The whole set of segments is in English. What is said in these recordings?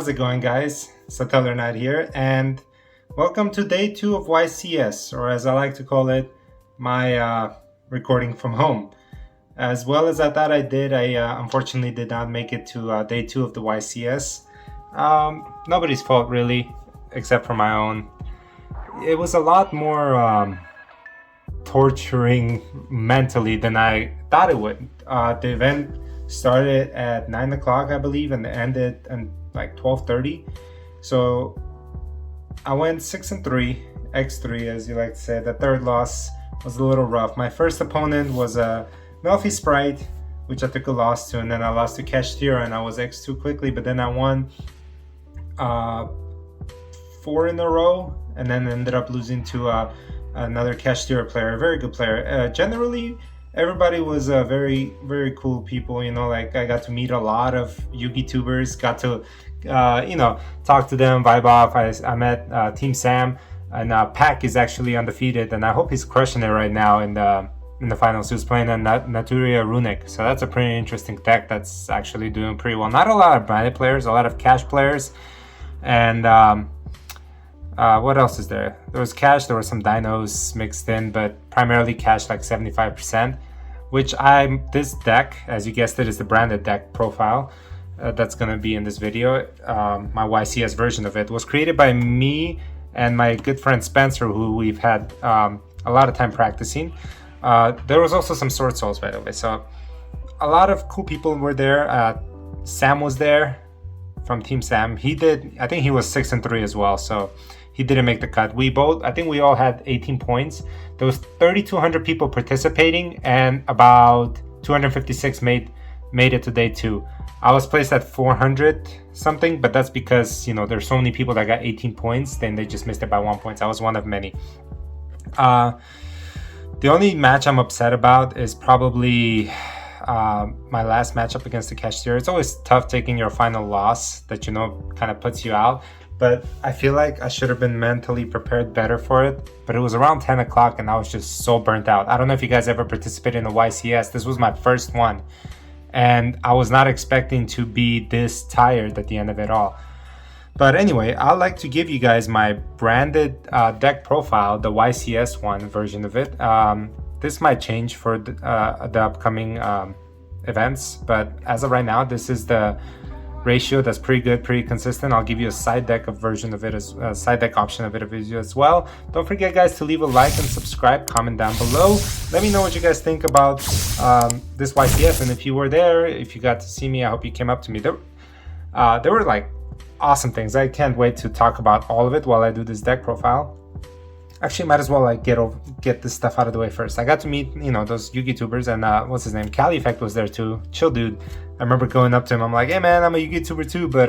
How's it going, guys? Satellar Knight here, and welcome to day 2 of YCS, or as I like to call it, my recording from home. As well as I thought I did, I unfortunately did not make it to day 2 of the YCS. Nobody's fault, really, except for my own. It was a lot more torturing mentally than I thought it would. The event started at 9 o'clock, I believe, and ended at like 12:30. So I went 6-3, X3 as you like to say. The third loss was a little rough. My first opponent was a Melfi Sprite, which I took a loss to, and then I lost to Cashier and I was X2 quickly, but then I won 4 in a row and then ended up losing to another Cashier player, a very good player. Generally, everybody was very, very cool people, you know, like I got to meet a lot of Yugi tubers, got to, talk to them, vibe off. I met Team Sam, and Pac is actually undefeated, and I hope he's crushing it right now in the finals. He was playing a Naturia Runic, so that's a pretty interesting deck that's actually doing pretty well. Not a lot of branded players, a lot of cash players, and what else is there? There was cash, there were some dinos mixed in, but primarily cash, like 75%, which this deck, as you guessed it, is the branded deck profile that's going to be in this video. My YCS version of it was created by me and my good friend Spencer, who we've had a lot of time practicing. There was also some Sword Souls, by the way, so a lot of cool people were there. Sam was there from Team Sam. I think he was 6-3 as well, so he didn't make the cut. I think we all had 18 points. There was 3,200 people participating, and about 256 made it to day 2. I was placed at 400 something, but that's because, there's so many people that got 18 points, then they just missed it by 1 point. I was one of many. The only match I'm upset about is probably my last matchup against the Cashier. It's always tough taking your final loss that kind of puts you out, but I feel like I should have been mentally prepared better for it. But it was around 10 o'clock and I was just so burnt out. I don't know if you guys ever participated in the YCS. This was my first one, and I was not expecting to be this tired at the end of it all. But anyway, I'd like to give you guys my branded deck profile, the YCS one version of it. This might change for the upcoming events, but as of right now, this is the ratio that's pretty good, pretty consistent. I'll give you a side deck version of it, side deck option of it as well. Don't forget, guys, to leave a like and subscribe, comment down below. Let me know what you guys think about this YCS, and if you were there, if you got to see me, I hope you came up to me. There were like awesome things. I can't wait to talk about all of it while I do this deck profile. Actually, might as well like get this stuff out of the way first. I got to meet those Yugi tubers, and what's his name, Cali Effect was there too. Chill dude. I remember going up to him. I'm like, hey man, I'm a Yugi tuber too, but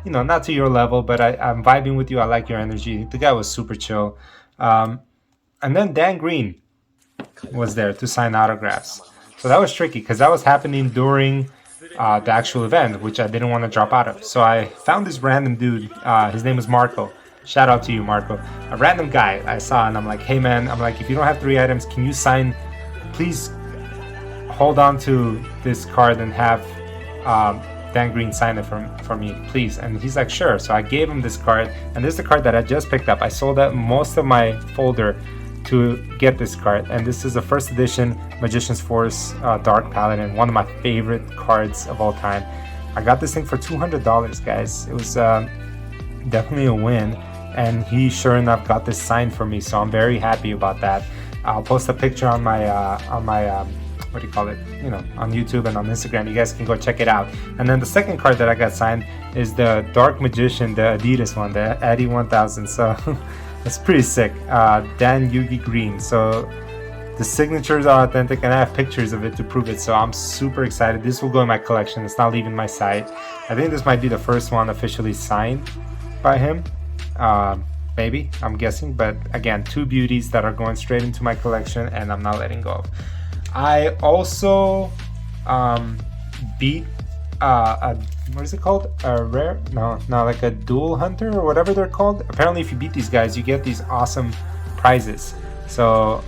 not to your level, but I'm vibing with you. I like your energy. The guy was super chill. And then Dan Green was there to sign autographs. So that was tricky because that was happening during the actual event, which I didn't want to drop out of. So I found this random dude. His name was Marco. Shout out to you, Marco. A random guy I saw, and I'm like, hey man, if you don't have 3 items, can you sign? Please hold on to this card and have Dan Green sign it for me, please. And he's like, sure. So I gave him this card, and this is the card that I just picked up. I sold out most of my folder to get this card, and this is a first edition Magician's Force Dark Paladin, one of my favorite cards of all time. I got this thing for $200, guys. It was definitely a win, and he sure enough got this signed for me, so I'm very happy about that. I'll post a picture on my what do you call it, on YouTube and on Instagram. You guys can go check it out. And then the second card that I got signed is the Dark Magician, the Adidas one, the Adi 1000. So it's pretty sick. Dan Yugi Green. So the signatures are authentic, and I have pictures of it to prove it. So I'm super excited. This will go in my collection. It's not leaving my site. I think this might be the first one officially signed by him. Maybe, I'm guessing. But again, 2 beauties that are going straight into my collection, and I'm not letting go of. I also beat what is it called? A rare? No, like a dual hunter or whatever they're called. Apparently, if you beat these guys, you get these awesome prizes. So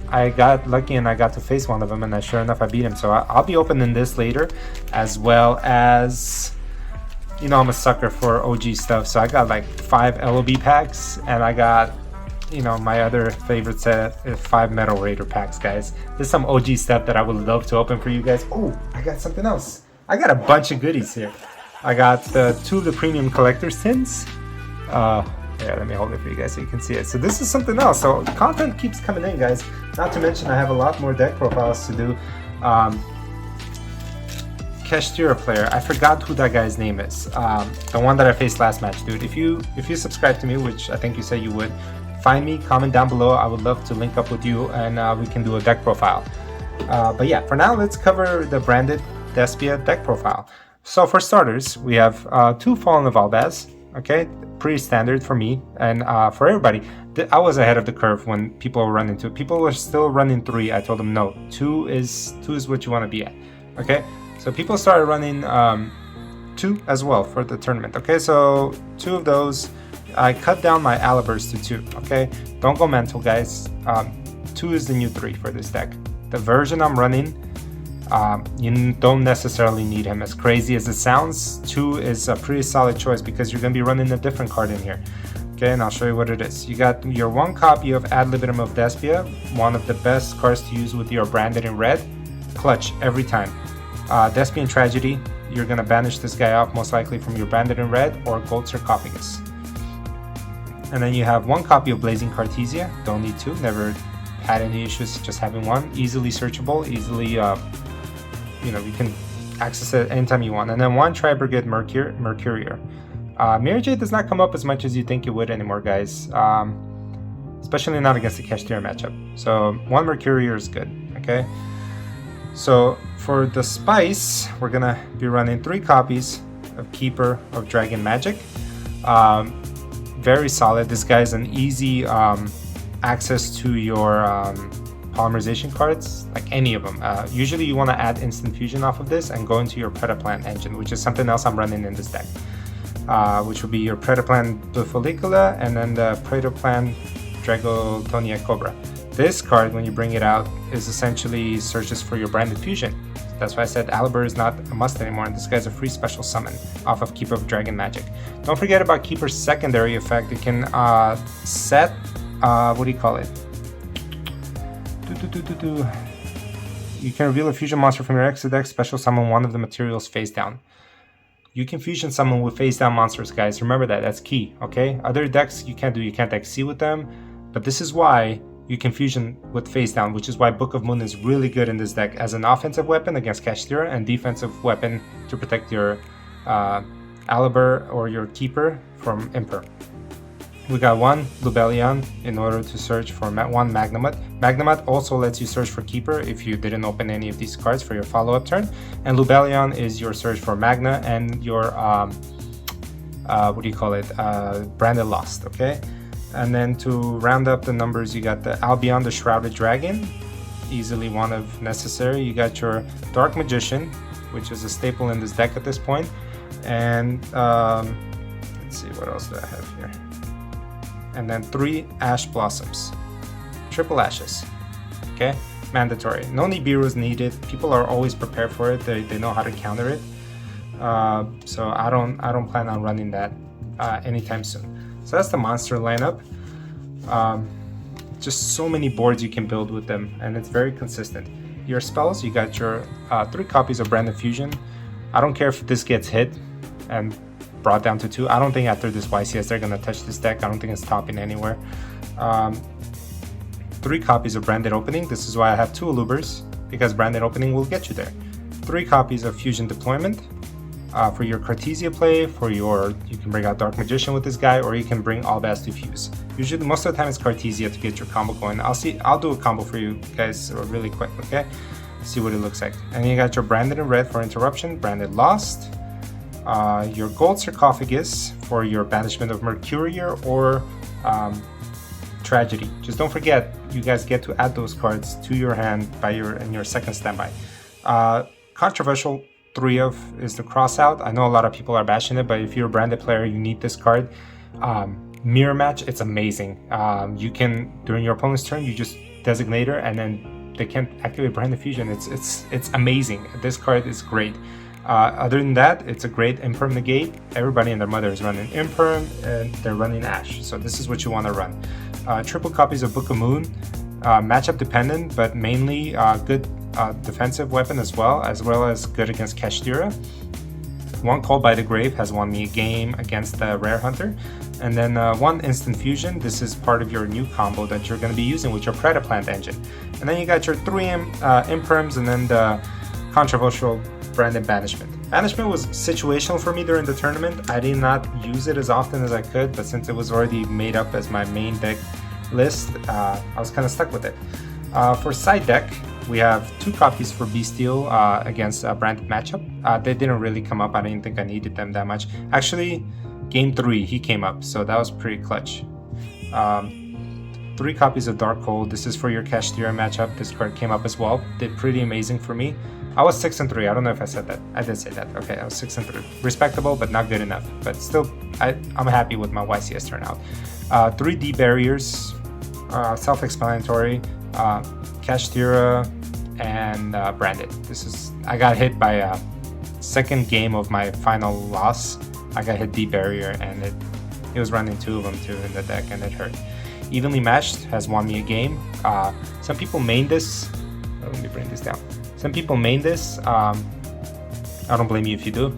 I got lucky and I got to face one of them, and sure enough, I beat him. So I'll be opening this later, as well as you know I'm a sucker for OG stuff, so I got like 5 LOB packs, and I got, you know, my other favorite set is 5 Metal Raider packs, guys. There's some OG stuff that I would love to open for you guys. Oh, I got something else. I got a bunch of goodies here. I got 2 of the premium collector's tins. Yeah, let me hold it for you guys so you can see it. So this is something else. So content keeps coming in, guys. Not to mention I have a lot more deck profiles to do. Keshtia player, I forgot who that guy's name is. The one that I faced last match, dude. If you subscribe to me, which I think you said you would, find me, comment down below. I would love to link up with you, and we can do a deck profile. But yeah, for now, let's cover the branded Despia deck profile. So for starters, we have 2 Fallen of Albaz. Okay, pretty standard for me and for everybody. I was ahead of the curve when people were running 2. People were still running 3. I told them no, 2 is what you want to be at. Okay, so people started running 2 as well for the tournament. Okay, so 2 of those. I cut down my Alibers to 2. Okay, don't go mental, guys. 2 is the new 3 for this deck. The version I'm running, you don't necessarily need him. As crazy as it sounds, 2 is a pretty solid choice because you're going to be running a different card in here. Okay, and I'll show you what it is. You got your 1 copy of Ad Libitum of Despia, one of the best cards to use with your branded in red. Clutch every time. Despian Tragedy, you're going to banish this guy off most likely from your branded in red or Gold Sarcophagus. And then you have 1 copy of Blazing Cartesia. Don't need 2. Never had any issues just having 1. Easily searchable. Easily, you know, you can access it anytime you want. And then 1 Tri-Brigade Mercurier. Mirror Jade does not come up as much as you think it would anymore, guys. Especially not against the Keshtia matchup. So 1 Mercurier is good. Okay. So for the spice, we're gonna be running 3 copies of Keeper of Dragon Magic. Very solid. This guy's an easy access to your polymerization cards, like any of them. Usually you want to add instant fusion off of this and go into your Predaplan engine, which is something else I'm running in this deck, which will be your Predaplan Follicula and then the Predaplan Dragotonia Cobra. This card, when you bring it out, is essentially searches for your branded fusion. That's why I said Aliber is not a must anymore, and this guy's a free special summon off of Keeper of Dragon Magic. Don't forget about Keeper's secondary effect. It can set, what do you call it? You can reveal a fusion monster from your extra deck, special summon one of the materials face down. You can fusion summon with face down monsters, guys. Remember that, that's key, okay? Other decks you can't do, you can't deck C with them, but this is why you can fusion with face down, which is why Book of Moon is really good in this deck as an offensive weapon against Keshtia and defensive weapon to protect your Aliber or your Keeper from Imper. We got 1 Lubellion in order to search for 1 Magnamut. Magnamut also lets you search for Keeper if you didn't open any of these cards for your follow-up turn. And Lubellion is your search for Magna and your, what do you call it, Branded Lost, okay? And then to round up the numbers, you got the Albion, the Shrouded Dragon, easily one of necessary. You got your Dark Magician, which is a staple in this deck at this point. And let's see, what else do I have here? And then 3 Ash Blossoms, triple ashes, okay? Mandatory. No Nibiru's needed. People are always prepared for it. They know how to counter it. So I don't plan on running that anytime soon. So that's the monster lineup. Just so many boards you can build with them, and it's very consistent. Your spells, you got your 3 copies of Branded Fusion. I don't care if this gets hit and brought down to 2. I don't think after this YCS they're gonna touch this deck. I don't think it's topping anywhere. 3 copies of Branded Opening. This is why I have 2 Alubers, because Branded Opening will get you there. 3 copies of Fusion Deployment. For your Cartesia play, you can bring out Dark Magician with this guy, or you can bring Albaz to fuse. Usually, most of the time it's Cartesia to get your combo going. I'll do a combo for you guys really quick, okay? See what it looks like. And you got your Branded in red for Interruption, Branded Lost, your Gold Sarcophagus for your Banishment of Mercurier or Tragedy. Just don't forget, you guys get to add those cards to your hand in your second standby. Controversial 3 of is the Crossout. I know a lot of people are bashing it, but if you're a branded player, you need this card. Mirror Match, it's amazing. You can, during your opponent's turn, you just designate her and then they can't activate Branded Fusion. It's amazing. This card is great. Other than that, it's a great Imperm negate. Everybody and their mother is running Imperm, and they're running Ash. So this is what you want to run. Triple copies of Book of Moon, matchup dependent, but mainly good defensive weapon as well as good against Kashtira. One Call by the Grave has won me a game against the Rare Hunter. And then one Instant Fusion. This is part of your new combo that you're going to be using with your Predaplant engine. And then you got your 3 Imperms and then the controversial Branded Banishment. Banishment was situational for me during the tournament. I did not use it as often as I could, but since it was already made up as my main deck list, I was kind of stuck with it. For side deck, we have 2 copies for Bestial against a branded matchup. They didn't really come up. I didn't think I needed them that much. Actually, game 3 he came up, so that was pretty clutch. 3 copies of Darkhold. This is for your Kashtira matchup. This card came up as well. Did pretty amazing for me. I was 6-3. I don't know if I said that. I did say that. Okay, I was 6-3. Respectable, but not good enough. But still, I'm happy with my YCS turnout. 3 D barriers, self-explanatory. Kashtira and branded. I got hit by a second game of my final loss. I got hit D barrier, and it was running 2 of them too in the deck, and it hurt. Evenly Matched has won me a game. Some people main this. Let me bring this down. Some people main this. I don't blame you if you do.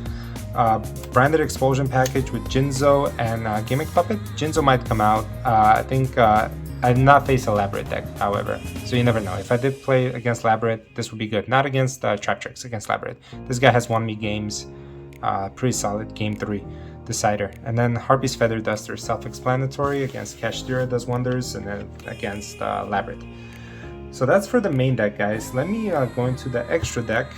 Branded Expulsion package with Jinzo and Gimmick Puppet. Jinzo might come out. I think I did not face a Labyrinth deck, however, so you never know. If I did play against Labyrinth, this would be good. Not against Trap Tricks, against Labyrinth. This guy has won me games. Pretty solid. Game 3 decider. And then Harpy's Feather Duster, self-explanatory. Against Kashtira does wonders, and then against Labyrinth. So that's for the main deck, guys. Let me go into the extra deck,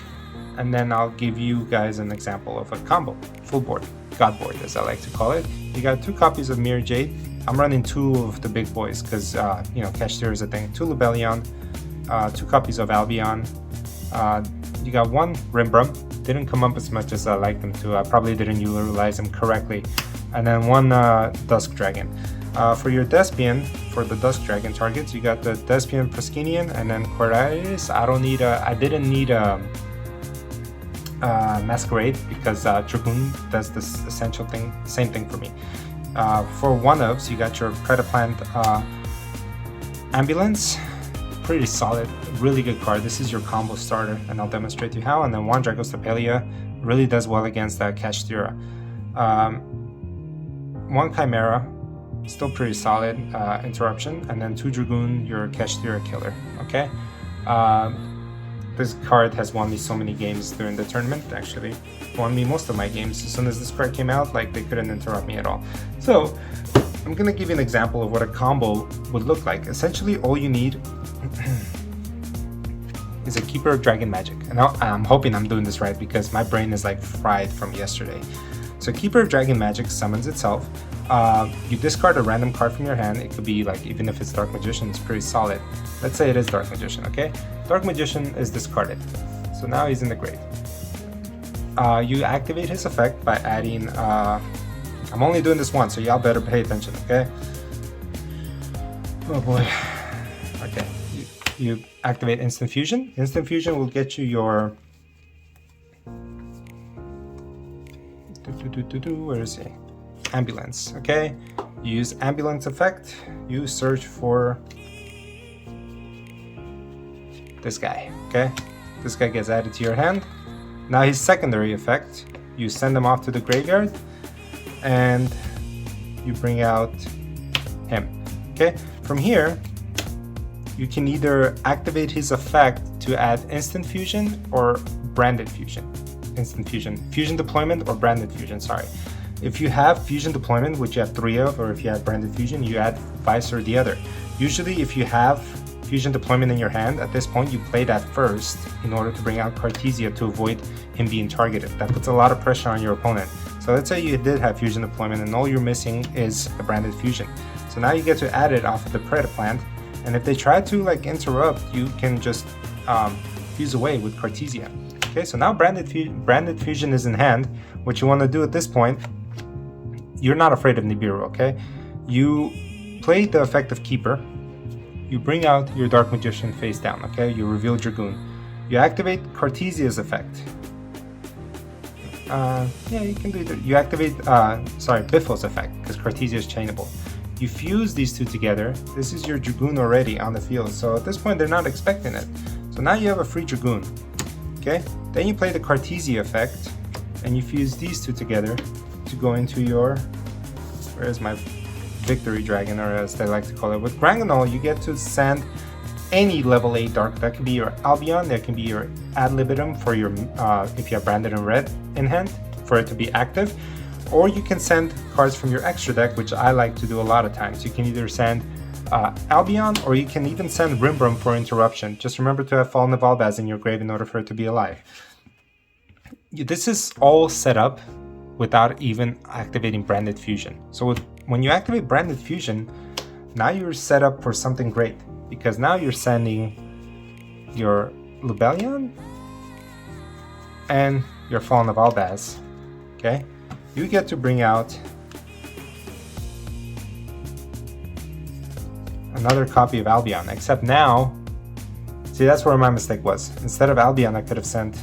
and then I'll give you guys an example of a combo. Full board, God board as I like to call it. You got 2 copies of Mirror Jade. I'm running 2 of the big boys because Kashtira is a thing. 2 Lubellion, 2 copies of Albion. You got 1 Rimbrum. Didn't come up as much as I like them to. I probably didn't utilize them correctly. And then 1 Dusk Dragon. For your Despian, for the Dusk Dragon targets, you got the Despian Proskinian and then Quarius. I didn't need a Masquerade because Dragoon does this essential thing, same thing for me. For 1-ofs, you got your Predaplant Ambulance. Pretty solid, really good card. This is your combo starter, and I'll demonstrate to you how. And then 1 Dragostapelia really does well against Kashtira. 1 Chimera, still pretty solid interruption, and then 2 Dragoon, your Kashtira killer. Okay, this card has won me so many games during the tournament. Actually, won me most of my games. As soon as this card came out, like, they couldn't interrupt me at all. So I'm gonna give you an example of what a combo would look like. Essentially, all you need is a Keeper of Dragon Magic, and I'm hoping I'm doing this right because my brain is like fried from yesterday. So Keeper of Dragon Magic summons itself. You discard a random card from your hand. It could be like, even if it's Dark Magician, it's pretty solid. Let's say it is Dark Magician, okay? Dark Magician is discarded. So now he's in the grave. You activate his effect by adding, I'm only doing this once, so y'all better pay attention, okay? Oh boy. Okay, you activate Instant Fusion. Instant Fusion will get you your... Where is he? Ambulance, okay? You use Ambulance effect. You search for this guy, okay? This guy gets added to your hand. Now his secondary effect, you send him off to the graveyard and you bring out him, okay? From here, you can either activate his effect to add Instant Fusion or Branded Fusion. Instant Fusion. Fusion Deployment or Branded Fusion, sorry. If you have Fusion Deployment, which you have 3 of, or if you have Branded Fusion, you add vice or the other. Usually if you have Fusion Deployment in your hand, at this point you play that first in order to bring out Cartesia to avoid him being targeted. That puts a lot of pressure on your opponent. So let's say you did have Fusion Deployment and all you're missing is a Branded Fusion. So now you get to add it off of the Predaplant, and if they try to like interrupt, you can just fuse away with Cartesia. Okay, so now Branded Fusion is in hand. What you want to do at this point, you're not afraid of Nibiru, okay? You play the effect of Keeper. You bring out your Dark Magician face down, okay? You reveal Dragoon. You activate Cartesia's effect. Yeah, you can do either. You activate, Biffle's effect, because Cartesia is chainable. You fuse these two together. This is your Dragoon already on the field, so at this point they're not expecting it. So now you have a free Dragoon. Okay, then you play the Cartesia effect, and you fuse these two together to go into your, where's my Victory Dragon, or as they like to call it. With Granganol, you get to send any level 8 dark. That can be your Albion, that can be your Ad Libitum for your, if you have Branded in red in hand, for it to be active. Or you can send cards from your extra deck, which I like to do a lot of times. You can either send Albion, or you can even send Rimbrum for interruption. Just remember to have Fallen of Albaz in your grave in order for it to be alive. This is all set up without even activating Branded Fusion. So when you activate Branded Fusion, now you're set up for something great, because now you're sending your Lubellion and your Fallen of Albaz. Okay? You get to bring out another copy of Albion, except now, see, that's where my mistake was. Instead of Albion, I could have sent,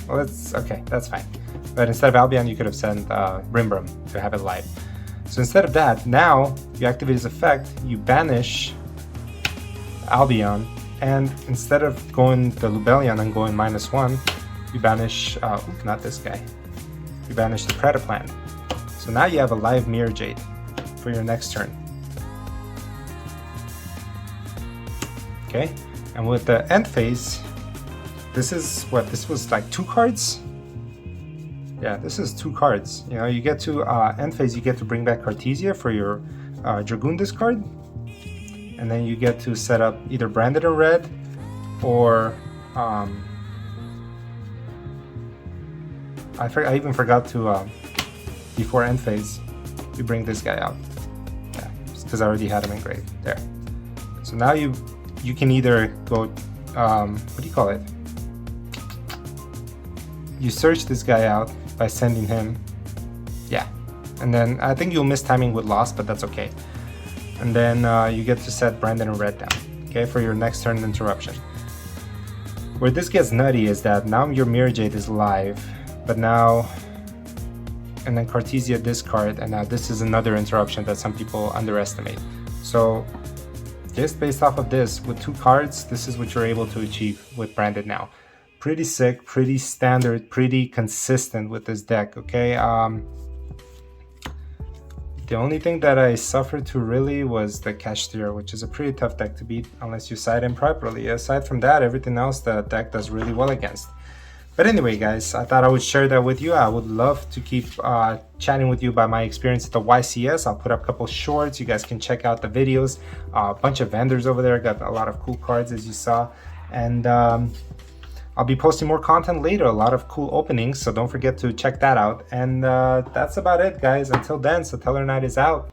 well, that's okay, that's fine. But instead of Albion, you could have sent Rimbrum to have it live. So instead of that, now you activate his effect, you banish Albion, and instead of going the Lubellion and going -1, you banish, not this guy, you banish the Predaplan. So now you have a live Mirror Jade for your next turn. Okay, and with the end phase, this is what, this was like 2 cards? Yeah, this is 2 cards. You know, you get to end phase, you get to bring back Cartesia for your Dragoon discard, and then you get to set up either Branded in red, or I even forgot to before end phase, you bring this guy out. Yeah, just because I already had him engraved there. So now you can either go, what do you call it? You search this guy out by sending him, yeah, and then I think you'll miss timing with Lost, but that's okay. And then you get to set Brandon in red down, okay, for your next turn interruption. Where this gets nutty is that now your Mirror Jade is live, but now, and then Cartesia discard, and now this is another interruption that some people underestimate. So just based off of this, with 2 cards, this is what you're able to achieve with Branded now. Pretty sick, pretty standard, pretty consistent with this deck, okay? The only thing that I suffered to really was the Kashtira, which is a pretty tough deck to beat unless you side him properly. Aside from that, everything else the deck does really well against. But anyway, guys, I thought I would share that with you. I would love to keep chatting with you about my experience at the YCS. I'll put up a couple shorts. You guys can check out the videos. A bunch of vendors over there. Got a lot of cool cards, as you saw. And I'll be posting more content later. A lot of cool openings, so don't forget to check that out. And that's about it, guys. Until then, Satellar Knight is out.